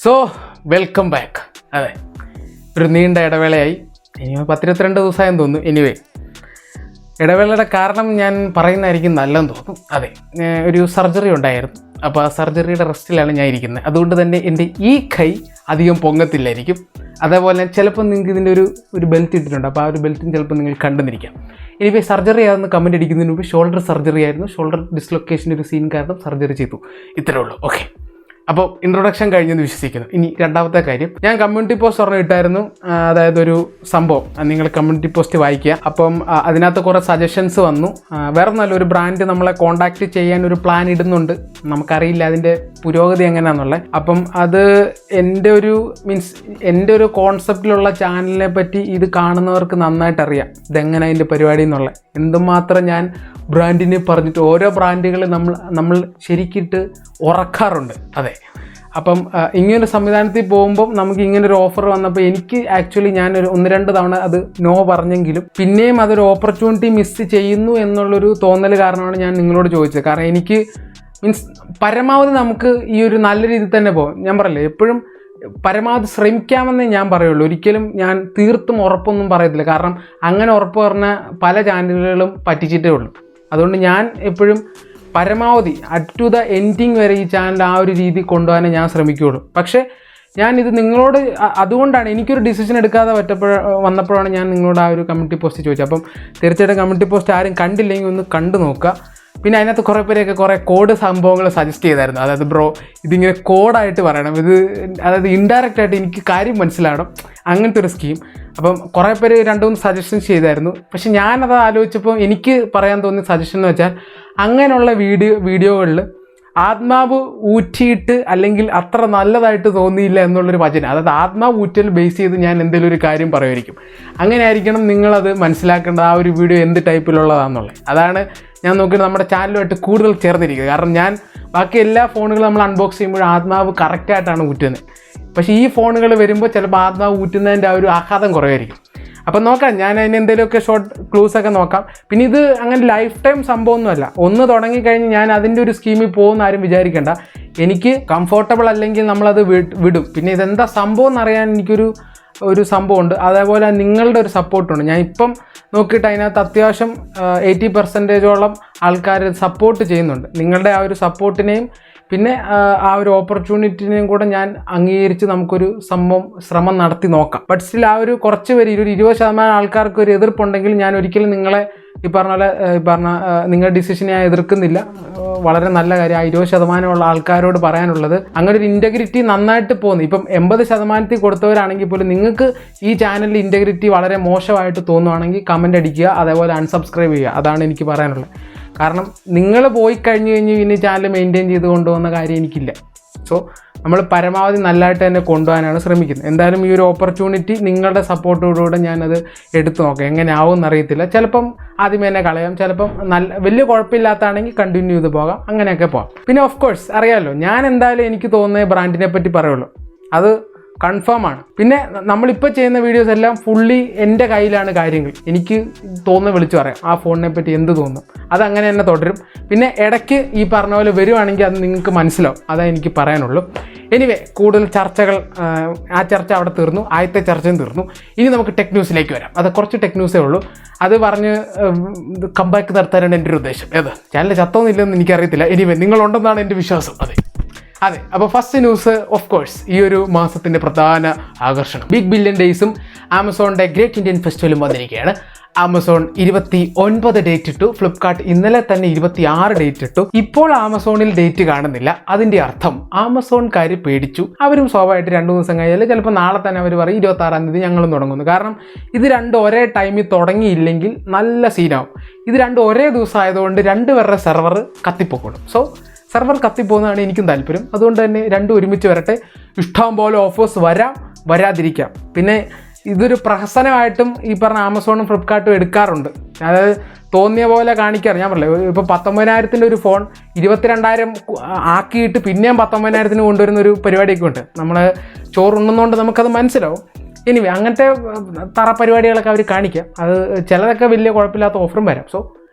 So welcome back. അതെ, ഒരു നീണ്ട ഇടവേളയായി. ഇനി 10-22 ദിവസമായെന്ന് തോന്നുന്നു. എനിവേ, ഇടവേളയുടെ കാരണം ഞാൻ പറയുന്നതായിരിക്കും നല്ലതെന്ന് തോന്നുന്നു. അതെ, ഒരു സർജറി ഉണ്ടായിരുന്നു. അപ്പോൾ ആ സർജറിയുടെ റെസ്റ്റിലാണ് ഞാൻ ഇരിക്കുന്നത്. അതുകൊണ്ട് തന്നെ എൻ്റെ ഈ കൈ അധികം പൊങ്ങത്തില്ലായിരിക്കും. അതേപോലെ ചിലപ്പോൾ നിങ്ങൾക്ക് ഇതിൻ്റെ ഒരു ബെൽറ്റ് ഇട്ടിട്ടുണ്ട്. അപ്പോൾ ആ ഒരു ബെൽറ്റും ചിലപ്പോൾ നിങ്ങൾ കണ്ടെന്നിരിക്കാം. എനിവേ, സർജറി ആണെന്ന് കമൻറ്റ് അടിക്കുന്നതിന് മുമ്പ് ഷോൾഡർ സർജറി ആയിരുന്നു. ഷോൾഡർ ഡിസ്ലൊക്കേഷൻ്റെ ഒരു സീൻ കാരണം സർജറി ചെയ്തു. ഇത്രേ ഉള്ളൂ. ഓക്കെ, അപ്പോൾ ഇൻട്രൊഡക്ഷൻ കഴിഞ്ഞെന്ന് വിശ്വസിക്കുന്നു. ഇനി രണ്ടാമത്തെ കാര്യം, ഞാൻ കമ്മ്യൂണിറ്റി പോസ്റ്റ് ഒരെണ്ണം ഇട്ടായിരുന്നു. അതായത് ഒരു സംഭവം നിങ്ങൾ കമ്മ്യൂണിറ്റി പോസ്റ്റ് വായിക്കുക. അപ്പം അതിനകത്ത് കുറേ സജഷൻസ് വന്നു. വേറെ നല്ലൊരു ബ്രാൻഡ് നമ്മളെ കോൺടാക്റ്റ് ചെയ്യാൻ ഒരു പ്ലാൻ ഇടുന്നുണ്ട്. നമുക്കറിയില്ല അതിൻ്റെ പുരോഗതി എങ്ങനെയാണെന്നുള്ളത്. അപ്പം അത് എൻ്റെ ഒരു കോൺസെപ്റ്റിലുള്ള ചാനലിനെ പറ്റി ഇത് കാണുന്നവർക്ക് നന്നായിട്ട് അറിയാം ഇതെങ്ങനെ അതിൻ്റെ പരിപാടി എന്നുള്ള. എന്തുമാത്രം ഞാൻ ബ്രാൻഡിനെ പറഞ്ഞിട്ട് ഓരോ ബ്രാൻഡുകൾ നമ്മൾ ശരിക്കിട്ട് ഉറക്കാറുണ്ട്. അതെ, അപ്പം ഇങ്ങനൊരു സംവിധാനത്തിൽ പോകുമ്പം നമുക്ക് ഇങ്ങനൊരു ഓഫർ വന്നപ്പോൾ എനിക്ക് ആക്ച്വലി ഞാനൊരു 1-2 തവണ അത് നോ പറഞ്ഞെങ്കിലും പിന്നെയും അതൊരു ഓപ്പർച്യൂണിറ്റി മിസ് ചെയ്യുന്നു എന്നുള്ളൊരു തോന്നൽ കാരണമാണ് ഞാൻ നിങ്ങളോട് ചോദിച്ചത്. കാരണം എനിക്ക് പരമാവധി നമുക്ക് ഈ ഒരു നല്ല രീതിയിൽ തന്നെ പോകും. ഞാൻ പറയില്ലേ, എപ്പോഴും പരമാവധി ശ്രമിക്കാമെന്നേ ഞാൻ പറയുള്ളൂ. ഒരിക്കലും ഞാൻ തീർത്തും ഉറപ്പൊന്നും പറയത്തില്ല. കാരണം അങ്ങനെ ഉറപ്പ് പറഞ്ഞ പല ചാനലുകളും പറ്റിച്ചിട്ടേ ഉള്ളൂ. അതുകൊണ്ട് ഞാൻ എപ്പോഴും പരമാവധി അറ്റ് ടു ദ എൻഡിങ് വരെ ഈ ചാനൽ ആ ഒരു രീതി കൊണ്ടുപോകാനേ ഞാൻ ശ്രമിക്കുകയുള്ളൂ. പക്ഷേ ഞാനിത് നിങ്ങളോട് അതുകൊണ്ടാണ് എനിക്കൊരു ഡിസിഷൻ എടുക്കാതെ വന്നപ്പോഴാണ് ഞാൻ നിങ്ങളോട് ആ ഒരു കമ്മ്യൂണിറ്റി പോസ്റ്റ് ചോദിച്ചത്. അപ്പം തീർച്ചയായിട്ടും കമ്മ്യൂണിറ്റി പോസ്റ്റ് ആരും കണ്ടില്ലെങ്കിൽ ഒന്ന് കണ്ടു നോക്കുക. പിന്നെ അതിനകത്ത് കുറേ പേരെയൊക്കെ കുറേ കോഡ് സംഭവങ്ങൾ സജസ്റ്റ് ചെയ്തായിരുന്നു. അതായത് ബ്രോ ഇതിങ്ങനെ കോഡായിട്ട് പറയണം, അതായത് ഇൻഡയറക്റ്റ് ആയിട്ട് എനിക്ക് കാര്യം മനസ്സിലാവണം, അങ്ങനത്തെ ഒരു സ്കീം. അപ്പം കുറേ പേര് 2-3 സജഷൻ ചെയ്തായിരുന്നു. പക്ഷെ ഞാനത് ആലോചിച്ചപ്പോൾ എനിക്ക് പറയാൻ തോന്നിയ സജഷൻ എന്ന് വെച്ചാൽ, അങ്ങനെയുള്ള വീഡിയോകളിൽ ആത്മാവ് ഊറ്റിയിട്ട് അല്ലെങ്കിൽ അത്ര നല്ലതായിട്ട് തോന്നിയില്ല എന്നുള്ളൊരു വചനം. അതായത് ആത്മാവ് ഊറ്റൽ ബേസ് ചെയ്ത് ഞാൻ എന്തെങ്കിലും ഒരു കാര്യം പറയുമായിരിക്കും. അങ്ങനെ ആയിരിക്കണം നിങ്ങളത് മനസ്സിലാക്കേണ്ടത്, ആ ഒരു വീഡിയോ എന്ത് ടൈപ്പിലുള്ളതാണെന്നുള്ളത്. അതാണ് ഞാൻ നോക്കിയിട്ട് നമ്മുടെ ചാനലുമായിട്ട് കൂടുതൽ ചേർന്നിരിക്കുന്നത്. കാരണം ഞാൻ ബാക്കി എല്ലാ ഫോണുകളും നമ്മൾ അൺബോക്സ് ചെയ്യുമ്പോഴും ആത്മാവ് കറക്റ്റായിട്ടാണ് ഊറ്റുന്നത്. പക്ഷേ ഈ ഫോണുകൾ വരുമ്പോൾ ചിലപ്പോൾ ആത്മാവ് ഊറ്റുന്നതിൻ്റെ ആ ഒരു ആഘാതം കുറവായിരിക്കും. അപ്പം നോക്കാം, ഞാൻ അതിന് എന്തെങ്കിലുമൊക്കെ ഷോർട്ട് ക്ലൂസൊക്കെ നോക്കാം. പിന്നെ ഇത് അങ്ങനെ ലൈഫ് ടൈം സംഭവമൊന്നുമല്ല. ഒന്ന് തുടങ്ങിക്കഴിഞ്ഞ് ഞാൻ അതിൻ്റെ ഒരു സ്കീമിൽ പോകുന്ന ആരും വിചാരിക്കേണ്ട. എനിക്ക് കംഫർട്ടബിൾ അല്ലെങ്കിൽ നമ്മളത് വിടും. പിന്നെ ഇതെന്താ സംഭവം എന്നറിയാൻ എനിക്കൊരു സംഭവമുണ്ട്. അതേപോലെ നിങ്ങളുടെ ഒരു സപ്പോർട്ടുണ്ട്. ഞാൻ ഇപ്പം നോക്കിയിട്ട് അതിനകത്ത് അത്യാവശ്യം 80% ആൾക്കാർ സപ്പോർട്ട് ചെയ്യുന്നുണ്ട്. നിങ്ങളുടെ ആ ഒരു സപ്പോർട്ടിനെയും പിന്നെ ആ ഒരു ഓപ്പർച്യൂണിറ്റിനെയും കൂടെ ഞാൻ അംഗീകരിച്ച് നമുക്കൊരു ശ്രമം നടത്തി നോക്കാം. ബട്ട് സ്റ്റിൽ ആ ഒരു കുറച്ച് പേര് 20% ആൾക്കാർക്ക് ഒരു എതിർപ്പുണ്ടെങ്കിൽ ഞാൻ ഒരിക്കലും നിങ്ങളെ ഈ പറഞ്ഞ നിങ്ങളുടെ ഡിസിഷനെ ഞാൻ എതിർക്കുന്നില്ല. വളരെ നല്ല കാര്യം. ആ 20% ആൾക്കാരോട് പറയാനുള്ളത്, അങ്ങനെ ഒരു ഇൻറ്റഗ്രിറ്റി നന്നായിട്ട് പോകുന്നു. ഇപ്പം 80% കൊടുത്തവരാണെങ്കിൽ പോലും നിങ്ങൾക്ക് ഈ ചാനലിൽ ഇൻറ്റഗ്രിറ്റി വളരെ മോശമായിട്ട് തോന്നുവാണെങ്കിൽ കമൻ്റ് അടിക്കുക, അതേപോലെ അൺസബ്സ്ക്രൈബ് ചെയ്യുക. അതാണ് എനിക്ക് പറയാനുള്ളത്. കാരണം നിങ്ങൾ പോയി കഴിഞ്ഞ് പിന്നെ ചാനൽ മെയിൻറ്റെയിൻ ചെയ്ത് കൊണ്ടുപോകുന്ന കാര്യം എനിക്കില്ല. സോ നമ്മൾ പരമാവധി നല്ലതായിട്ട് തന്നെ കൊണ്ടുപോകാനാണ് ശ്രമിക്കുന്നത്. എന്തായാലും ഈ ഒരു ഓപ്പർച്യൂണിറ്റി നിങ്ങളുടെ സപ്പോർട്ടോടുകൂടെ ഞാനത് എടുത്തു നോക്കാം. എങ്ങനെ ആവും എന്നറിയത്തില്ല. ചിലപ്പം ആദ്യമേ തന്നെ കളയാം, ചിലപ്പം വലിയ കുഴപ്പമില്ലാത്താണെങ്കിൽ കണ്ടിന്യൂ ചെയ്ത് പോകാം. അങ്ങനെയൊക്കെ പോകാം. പിന്നെ ഓഫ് കോഴ്സ് അറിയാമല്ലോ, ഞാൻ എന്തായാലും എനിക്ക് തോന്നുന്ന ബ്രാൻഡിനെ പറ്റി പറയുള്ളൂ. അത് കൺഫേം ആണ്. പിന്നെ നമ്മളിപ്പോൾ ചെയ്യുന്ന വീഡിയോസ് എല്ലാം ഫുള്ളി എൻ്റെ കയ്യിലാണ് കാര്യങ്ങൾ. എനിക്ക് തോന്നുന്ന വിളിച്ചു പറയാം ആ ഫോണിനെ പറ്റി എന്ത് തോന്നും, അതങ്ങനെ തന്നെ തുടരും. പിന്നെ ഇടയ്ക്ക് ഈ പറഞ്ഞ പോലെ വരുവാണെങ്കിൽ അത് നിങ്ങൾക്ക് മനസ്സിലാവും. അതേ എനിക്ക് പറയാനുള്ളൂ. എനിവേ, കൂടുതൽ ചർച്ചകൾ, ആ ചർച്ച അവിടെ തീർന്നു. ആദ്യത്തെ ചർച്ചയും തീർന്നു. ഇനി നമുക്ക് ടെക് ന്യൂസിലേക്ക് വരാം. അത് കുറച്ച് ടെക് ന്യൂസേ ഉള്ളൂ. അത് പറഞ്ഞ് കംബാക്ക് നടത്താനാണ് എൻ്റെ ഒരു ഉദ്ദേശം. ചാനൽ ചത്തോന്നില്ലെന്ന് എനിക്കറിയത്തില്ല. എനിവേ, നിങ്ങളുണ്ടെന്നാണ് എൻ്റെ വിശ്വാസം. അതെ, അപ്പോൾ ഫസ്റ്റ് ന്യൂസ് ഓഫ് കോഴ്സ് ഈ ഒരു മാസത്തിൻ്റെ പ്രധാന ആകർഷണം ബിഗ് ബില്യൺ ഡേയ്സും ആമസോണിൻ്റെ ഗ്രേറ്റ് ഇന്ത്യൻ ഫെസ്റ്റിവലും വന്നിരിക്കുകയാണ്. ആമസോൺ 29 ഡേറ്റ് ഇട്ടു. ഫ്ലിപ്കാർട്ട് ഇന്നലെ തന്നെ 26 ഡേറ്റ് ഇട്ടു. ഇപ്പോൾ ആമസോണിൽ ഡേറ്റ് കാണുന്നില്ല. അതിൻ്റെ അർത്ഥം ആമസോൺകാർ പേടിച്ചു. അവരും സ്വാഭാവികമായിട്ട് 2 ദിവസം കഴിഞ്ഞാൽ ചിലപ്പോൾ നാളെ തന്നെ അവർ പറയും 26-ാം തീയതി ഞങ്ങളും തുടങ്ങുന്നു. കാരണം ഇത് രണ്ടും ഒരേ ടൈമിൽ തുടങ്ങിയില്ലെങ്കിൽ നല്ല സീനാവും. ഇത് രണ്ടും ഒരേ ദിവസം ആയതുകൊണ്ട് 2 പേരുടെ സെർവർ കത്തിപ്പോക്കണം. സോ സെർവർ കത്തിപ്പോകുന്നതാണ് എനിക്കും താല്പര്യം. അതുകൊണ്ട് തന്നെ രണ്ടും ഒരുമിച്ച് വരട്ടെ. ഇഷ്ടം പോലെ ഓഫേഴ്സ് വരാതിരിക്കാം. പിന്നെ ഇതൊരു പ്രഹസനമായിട്ടും ഈ പറഞ്ഞ ആമസോണും ഫ്ലിപ്കാർട്ടും എടുക്കാറുണ്ട്. അതായത് തോന്നിയ പോലെ കാണിക്കാറ്. ഞാൻ പറഞ്ഞില്ലേ, ഇപ്പോൾ 19,000-ൻ്റെ ഒരു ഫോൺ 22,000 ആക്കിയിട്ട് പിന്നെയും 19,000-ന് കൊണ്ടുവരുന്ന ഒരു പരിപാടിയൊക്കെ ഉണ്ട്. നമ്മൾ ചോറുണ്ണുന്നതുകൊണ്ട് നമുക്കത് മനസ്സിലാവും. എനിവേ, അങ്ങനത്തെ തറ പരിപാടികളൊക്കെ അവർ കാണിക്കാം. അത് ചിലതൊക്കെ വലിയ കുഴപ്പമില്ലാത്ത ഓഫറും വരാം. സോ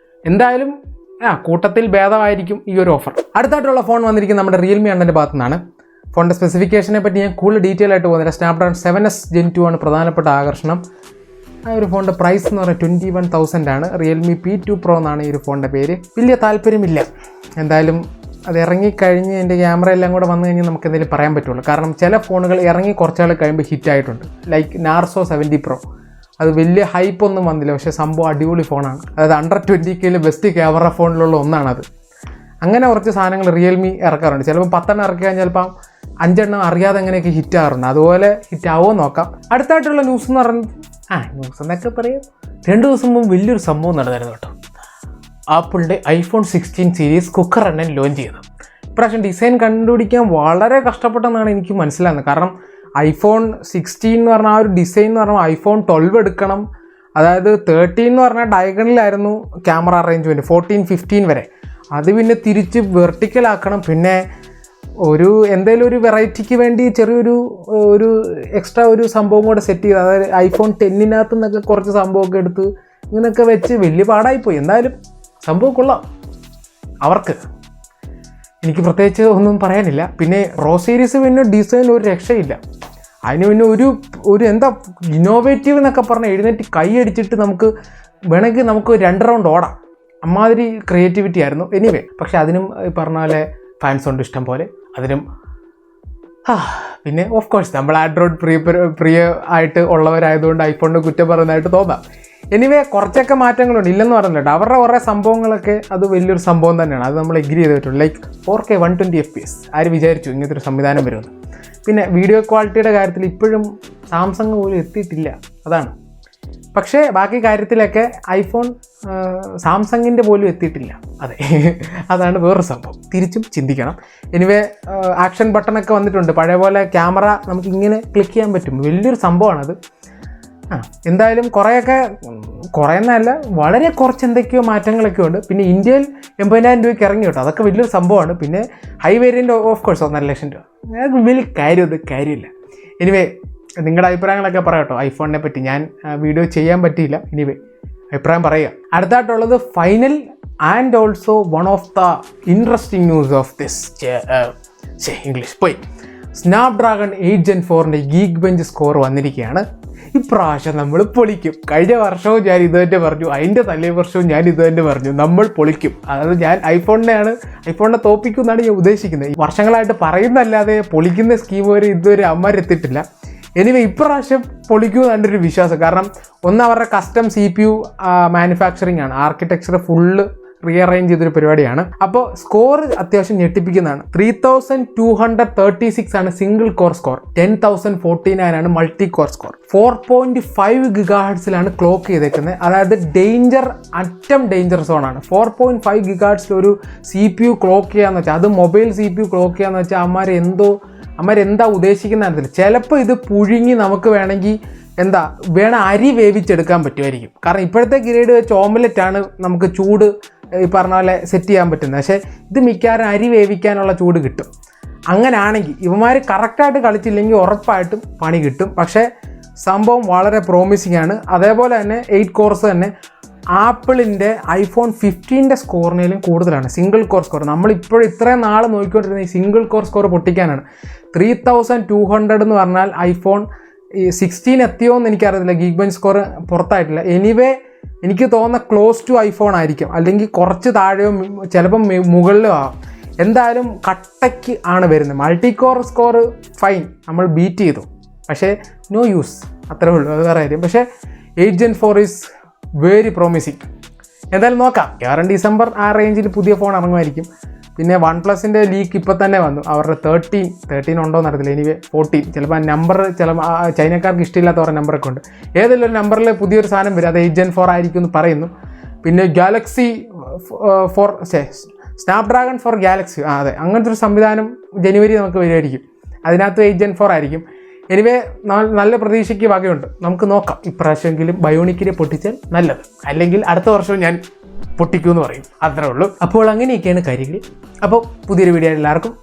എന്തായാലും കൂട്ടത്തിൽ ഭേദമായിരിക്കും ഈ ഒരു ഓഫർ. അടുത്തായിട്ടുള്ള ഫോൺ വന്നിരിക്കുന്നത് നമ്മുടെ റിയൽമി അണ്ണൻ്റെ ഭാഗത്തു നിന്നാണ്. ഫോണിൻ്റെ സ്പെസിഫിക്കേഷനെ പറ്റി ഞാൻ കൂടുതൽ ഡീറ്റെയിൽ ആയിട്ട് പോകുന്നില്ല. സ്നാപ്ഡ്രാഗൺ 7S Gen 2 ആണ് പ്രധാനപ്പെട്ട ആകർഷണം. ആ ഒരു ഫോണിൻ്റെ പ്രൈസ് എന്ന് പറഞ്ഞാൽ 21,000 ആണ്. റിയൽമി P2 Pro എന്നാണ് ഈ ഒരു ഫോണിൻ്റെ പേര്. വലിയ താല്പര്യമില്ല. എന്തായാലും അത് ഇറങ്ങിക്കഴിഞ്ഞ് എൻ്റെ ക്യാമറ എല്ലാം കൂടെ വന്നു കഴിഞ്ഞാൽ നമുക്ക് എന്തെങ്കിലും പറയാൻ പറ്റുള്ളൂ. കാരണം ചില ഫോണുകൾ ഇറങ്ങി കുറച്ചാൾ കഴിയുമ്പോൾ ഹിറ്റായിട്ടുണ്ട്. Like Narzo 70 Pro. അത് വലിയ ഹൈപ്പൊന്നും വന്നില്ല, പക്ഷേ സംഭവം അടിപൊളി ഫോണാണ്. അതായത് അണ്ടർ 20K ബെസ്റ്റ് ക്യാമറ ഫോണിലുള്ള ഒന്നാണത്. അങ്ങനെ കുറച്ച് സാധനങ്ങൾ റിയൽമി ഇറക്കാറുണ്ട്. ചിലപ്പോൾ 10 ഇറക്കി കഴിഞ്ഞാൽ ചിലപ്പം 5 അറിയാതെ അങ്ങനെയൊക്കെ ഹിറ്റ് ആകാറുണ്ട്. അതുപോലെ ഹിറ്റ് ആവുമോ നോക്കാം. അടുത്തായിട്ടുള്ള ന്യൂസ് എന്ന് പറയുന്നത് ന്യൂസ് എന്നൊക്കെ പറയും, 2 ദിവസം മുമ്പ് വലിയൊരു സംഭവം നടന്നായിരുന്നു കേട്ടോ. ആപ്പിളിൻ്റെ iPhone 16 സീരീസ് കുക്കർ എണ്ണൻ ലോഞ്ച് ചെയ്തു. ഇപ്രാവശ്യം ഡിസൈൻ കണ്ടുപിടിക്കാൻ വളരെ കഷ്ടപ്പെട്ടെന്നാണ് എനിക്ക് മനസ്സിലാകുന്നത്. കാരണം iPhone 16 എന്ന് പറഞ്ഞാൽ ആ ഒരു ഡിസൈൻ എന്ന് പറഞ്ഞാൽ iPhone 12 എടുക്കണം. അതായത് 13 എന്ന് പറഞ്ഞാൽ ഡയഗണലായിരുന്നു ക്യാമറ അറേഞ്ച്മെൻറ്റ്, 14, 15 വരെ. അത് പിന്നെ തിരിച്ച് വെർട്ടിക്കലാക്കണം. പിന്നെ എന്തെങ്കിലും ഒരു വെറൈറ്റിക്ക് വേണ്ടി ചെറിയൊരു എക്സ്ട്രാ ഒരു സംഭവം കൂടെ സെറ്റ് ചെയ്ത്, അതായത് iPhone 10 നിന്നൊക്കെ കുറച്ച് സംഭവമൊക്കെ എടുത്ത് ഇങ്ങനെയൊക്കെ വെച്ച് വലിയ പാടായിപ്പോയി. എന്തായാലും സംഭവം കൊള്ളാം. അവർക്ക് എനിക്ക് പ്രത്യേകിച്ച് ഒന്നും പറയാനില്ല. പിന്നെ പ്രോ സീരീസ് പിന്നെ ഡിസൈൻ ഒരു രക്ഷയില്ല. അതിന് പിന്നെ ഒരു എന്താ ഇന്നോവേറ്റീവ് എന്നൊക്കെ പറഞ്ഞാൽ എഴുന്നേറ്റ് കൈയടിച്ചിട്ട് നമുക്ക് വേണമെങ്കിൽ നമുക്ക് 2 റൗണ്ട് ഓടാം. അമ്മാതിരി ക്രിയേറ്റിവിറ്റി ആയിരുന്നു. എനിവേ, പക്ഷെ അതിനും പറഞ്ഞ പോലെ ഫാൻസ് ഉണ്ട് ഇഷ്ടം പോലെ. അതിനും പിന്നെ ഓഫ് കോഴ്സ് നമ്മൾ ആൻഡ്രോയിഡ് പ്രിയ ആയിട്ട് ഉള്ളവരായതുകൊണ്ട് ഐഫോണിൻ്റെ കുറ്റം പറയുന്നതായിട്ട് തോന്നാം. എനിവേ, കുറച്ചൊക്കെ മാറ്റങ്ങളുണ്ട്, ഇല്ലെന്ന് പറഞ്ഞില്ല. അവരുടെ കുറേ സംഭവങ്ങളൊക്കെ അത് വലിയൊരു സംഭവം തന്നെയാണ്. അത് നമ്മൾ എഗ്രി ചെയ്ത് പറ്റുള്ളൂ. ലൈക്ക് 4K 120 FPS ആര് വിചാരിച്ചു ഇങ്ങനത്തെ ഒരു സംവിധാനം വരുമെന്ന്. പിന്നെ വീഡിയോ ക്വാളിറ്റിയുടെ കാര്യത്തിൽ ഇപ്പോഴും സാംസങ് പോലും എത്തിയിട്ടില്ല, അതാണ്. പക്ഷേ ബാക്കി കാര്യത്തിലൊക്കെ ഐഫോൺ സാംസങ്ങിൻ്റെ പോലും എത്തിയിട്ടില്ല. അതെ, അതാണ് വേറൊരു സംഭവം. തിരിച്ചും ചിന്തിക്കണം. എനിവേ, ആക്ഷൻ ബട്ടണൊക്കെ വന്നിട്ടുണ്ട്. പഴയ പോലെ ക്യാമറ നമുക്ക് ഇങ്ങനെ ക്ലിക്ക് ചെയ്യാൻ പറ്റും. വലിയൊരു സംഭവമാണത്. എന്തായാലും കുറേയെന്നല്ല, വളരെ കുറച്ച് എന്തൊക്കെയോ മാറ്റങ്ങളൊക്കെ ഉണ്ട്. പിന്നെ ഇന്ത്യയിൽ 80,000 രൂപയ്ക്ക് ഇറങ്ങി കേട്ടോ, അതൊക്കെ വലിയൊരു സംഭവമാണ്. പിന്നെ ഹൈ വേരിയൻ്റ് ഓഫ് കോഴ്സ് 1,50,000 രൂപ. അത് വലിയ കാര്യമില്ല. എനിവേ, നിങ്ങളുടെ അഭിപ്രായങ്ങളൊക്കെ പറയാം കേട്ടോ ഐഫോണിനെ പറ്റി. ഞാൻ വീഡിയോ ചെയ്യാൻ പറ്റിയില്ല. എനിവേ, അഭിപ്രായം പറയുക. അടുത്തായിട്ടുള്ളത് final and also one of the interesting news of this English പോയി. Snapdragon 8 Gen 4 Geekbench score വന്നിരിക്കുകയാണ്. ഇപ്രാവശ്യം നമ്മൾ പൊളിക്കും. കഴിഞ്ഞ വർഷവും ഞാൻ ഇത് തന്നെ പറഞ്ഞു, അതിൻ്റെ തലേ വർഷവും ഞാൻ ഇത് തന്നെ പറഞ്ഞു, നമ്മൾ പൊളിക്കും. അതായത് ഞാൻ ഐഫോണിനെ തോപ്പിക്കും എന്നാണ് ഞാൻ ഉദ്ദേശിക്കുന്നത്. വർഷങ്ങളായിട്ട് പറയുന്നല്ലാതെ പൊളിക്കുന്ന സ്കീം വരെ ഇതുവരെ അമ്മരെത്തിയിട്ടില്ല. എനിവേ, ഇപ്രാവശ്യം പൊളിക്കുമെന്ന് എൻ്റെ ഒരു വിശ്വാസം. കാരണം അവരുടെ കസ്റ്റം CPU മാനുഫാക്ചറിങ് ആണ്. ആർക്കിടെക്ചർ ഫുള്ള് റീഅറേഞ്ച് ചെയ്തൊരു പരിപാടിയാണ്. അപ്പോൾ സ്കോർ അത്യാവശ്യം ഞെട്ടിപ്പിക്കുന്നതാണ്. 3236 ആണ് സിംഗിൾ കോർ സ്കോർ, 10,049 ആണ് multi core score. 4.5 GHz clock ചെയ്തേക്കുന്നത്. അതായത് ഡേഞ്ചർ സോണാണ്. 4.5 GHz ഒരു CPU ക്ലോക്ക് ചെയ്യാന്ന് വെച്ചാൽ, അത് മൊബൈൽ CPU ക്ലോക്ക് ചെയ്യാന്ന് വെച്ചാൽ അമ്മരെന്താ ഉദ്ദേശിക്കുന്നതിൽ. ചിലപ്പോൾ ഇത് പുഴുങ്ങി നമുക്ക് വേണമെങ്കിൽ അരി വേവിച്ചെടുക്കാൻ പറ്റുമായിരിക്കും. കാരണം ഇപ്പോഴത്തെ ഗ്രേഡ് വെച്ച് ഓംലെറ്റാണ് നമുക്ക് ചൂട് ഈ പറഞ്ഞ പോലെ സെറ്റ് ചെയ്യാൻ പറ്റുന്നത്. പക്ഷേ ഇത് മിക്കവാറും അരി വേവിക്കാനുള്ള ചൂട് കിട്ടും. അങ്ങനെയാണെങ്കിൽ ഇവന്മാർ കറക്റ്റായിട്ട് കളിച്ചില്ലെങ്കിൽ ഉറപ്പായിട്ടും പണി കിട്ടും. പക്ഷേ സംഭവം വളരെ പ്രോമിസിംഗ് ആണ്. അതേപോലെ തന്നെ 8 കോർസ് തന്നെ ആപ്പിളിൻ്റെ iPhone 15 സ്കോറിനേലും കൂടുതലാണ് സിംഗിൾ കോർ സ്കോർ. നമ്മളിപ്പോഴും ഇത്രയും നാൾ നോക്കിക്കൊണ്ടിരുന്ന ഈ സിംഗിൾ കോർ സ്കോർ പൊട്ടിക്കാനാണ്. 3200 എന്ന് പറഞ്ഞാൽ iPhone 16 എത്തിയോ എന്ന് എനിക്കറിയത്തില്ല. ഗീക്ക് ബെഞ്ച് സ്കോർ പുറത്തായിട്ടില്ല. എനിവേ, എനിക്ക് തോന്നുന്ന ക്ലോസ് ടു ഐഫോൺ ആയിരിക്കും, അല്ലെങ്കിൽ കുറച്ച് താഴെയോ ചിലപ്പം മുകളിലോ ആവാം. എന്തായാലും കട്ടയ്ക്ക് ആണ് വരുന്നത്. മൾട്ടി കോർ സ്കോർ ഫൈൻ, നമ്മൾ ബീറ്റ് ചെയ്തു, പക്ഷേ നോ യൂസ്, അത്രേ ഉള്ളൂ. അത് വേറെ കാര്യം. പക്ഷേ 8 Gen 4 ഈസ് വെരി പ്രോമിസിങ്. എന്തായാലും നോക്കാം. December ആ റേഞ്ചിൽ പുതിയ ഫോൺ ഇറങ്ങുമായിരിക്കും. പിന്നെ OnePlusൻ്റെ ലീക്ക് ഇപ്പോൾ തന്നെ വന്നു. അവരുടെ 13 ഉണ്ടോ എന്ന് അറിയത്തില്ല. എനിവേ 14, ചിലപ്പോൾ ആ നമ്പർ ചൈനക്കാർക്ക് ഇഷ്ടമില്ലാത്ത കുറേ നമ്പറൊക്കെ ഉണ്ട്. ഏതെങ്കിലും ഒരു നമ്പറിൽ പുതിയൊരു സാധനം വരും, അത് 8 Gen 4 ആയിരിക്കും എന്ന് പറയുന്നു. പിന്നെ സ്നാപ്ഡ്രാഗൺ ഫോർ ഗാലക്സി, അതെ, അങ്ങനത്തെ ഒരു സംവിധാനം ജനുവരി നമുക്ക് വരുമായിരിക്കും. അതിനകത്ത് 8 Gen 4 ആയിരിക്കും. എനിവേ, നല്ല പ്രതീക്ഷയ്ക്ക് വകയുണ്ട്. നമുക്ക് നോക്കാം. ഇപ്രാവശ്യമെങ്കിലും ബയോണിക്കിനെ പൊട്ടിച്ചാൽ നല്ലത്, അല്ലെങ്കിൽ അടുത്ത വർഷവും ഞാൻ പൊട്ടിക്കുമെന്ന് പറയും. അത്രേ ഉള്ളൂ. അപ്പോൾ അങ്ങനെയൊക്കെയാണ് കാര്യങ്ങൾ. അപ്പോൾ പുതിയൊരു വീഡിയോ എല്ലാവർക്കും